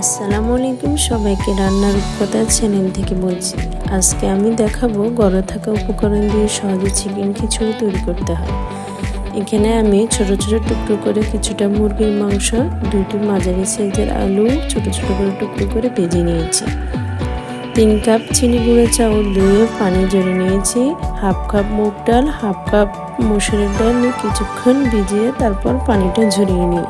আসসালামু আলাইকুম সবাইকে, রান্নার অভিজ্ঞতা চ্যানেল থেকে বলছি। আজকে আমি দেখাবো ঘরে থাকা উপকরণ দিয়ে সহজে চিকেন খিচুড়ি তৈরি করতে হয়। এখানে আমি ছোট ছোট টুকরো করে কিছুটা মুরগির মাংস, 2টি মাঝারি সাইজের আলু ছোট ছোট করে টুকরো করে ভেজে নিয়েছি। 3 কাপ চিনি গুঁড়ো চাউল ধুয়ে পানি ঝরিয়ে নিয়েছি। হাফ কাপ মুগ ডাল, হাফ কাপ মসুরের ডাল কিছুক্ষণ ভিজিয়ে তারপর পানিটা ঝরিয়ে নিই।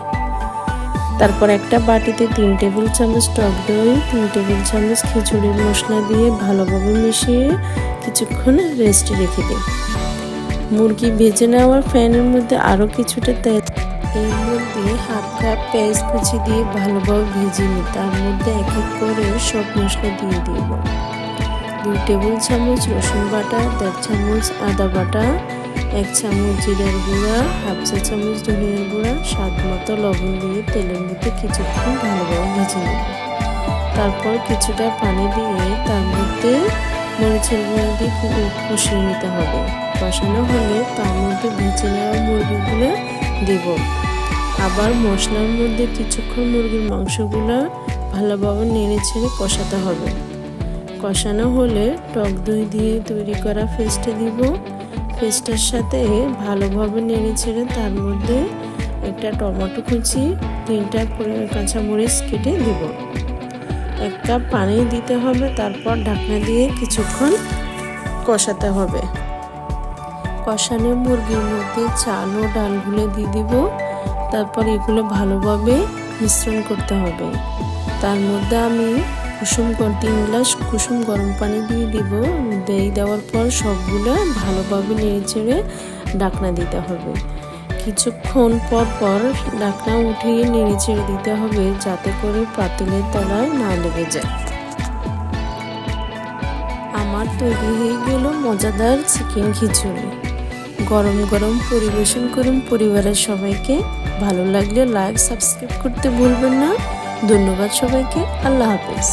তারপর একটা বাটিতে 3 টেবিল চামচ টক দই, 3 টেবিল চামচ খিচুড়ির মশলা দিয়ে ভালোভাবে মিশিয়ে কিছুক্ষণ রেস্টে রেখে দিই। মুরগি ভেজে নেওয়ার প্যানের মধ্যে আরও কিছুটা তেল, এর মধ্যে হাফ কাপ পেঁয়াজ কুচি দিয়ে ভালোভাবে ভেজে নিই। তার মধ্যে এক এক করে সব মশলা দিয়ে দিব। 2 টেবিল চামচ রসুন বাটা, 1.5 চামচ আদা বাটা, 1 চামচ জিরার গুঁড়া, হাফ চা চামচ ধনিয়ার গুঁড়া, স্বাদ মতো লবণ দিয়ে তেলের মধ্যে কিছুক্ষণ ভালোভাবে ভেজে নেব। তারপর কিছুটা পানি দিয়ে তার মধ্যে মরিচের গুঁড়া দিয়ে কষিয়ে নিতে হবে। কষানো হলে তার মধ্যে ভেজে নেওয়া মুরগিগুলো দেব। আবার মশলার মধ্যে কিছুক্ষণ মুরগির মাংসগুলো ভালোভাবে নেড়ে ছেড়ে কষাতে হবে। কষানো হলে টক দই দিয়ে তৈরি করা পেস্টটা দিব। পেস্টের সাথে ভালোভাবে নেড়ে ছেড়ে তার মধ্যে একটা টমেটো কুচি, 3টা কাঁচামরিচ কেটে দিব। 1 কাপ পানি দিতে হবে। তারপর ঢাকনা দিয়ে কিছুক্ষণ কষাতে হবে। কষানো মুরগির মধ্যে চাল ও ডালগুলো দিয়ে দিব। তারপর এগুলো ভালোভাবে মিশ্রণ করতে হবে। তার মধ্যে আমি 3 গ্লাস কুসুম গরম পানি দিয়ে দিব। দেওয়ার পর সবগুলো ভালোভাবে নেড়ে চেড়ে ঢাকনা দিতে হবে। কিছুক্ষণ পর পর ঢাকনা উঠিয়ে নেড়ে চেড়ে দিতে হবে, যাতে করে পাতিলের তলায় না লেগে যায়। আমার তৈরি হয়ে গেল মজাদার চিকেন খিচুড়ি। গরম গরম পরিবেশন করুন পরিবারের সবাইকে। ভালো লাগলে লাইক, সাবস্ক্রাইব করতে ভুলবেন না। ধন্যবাদ সবাইকে। আল্লাহ হাফেজ।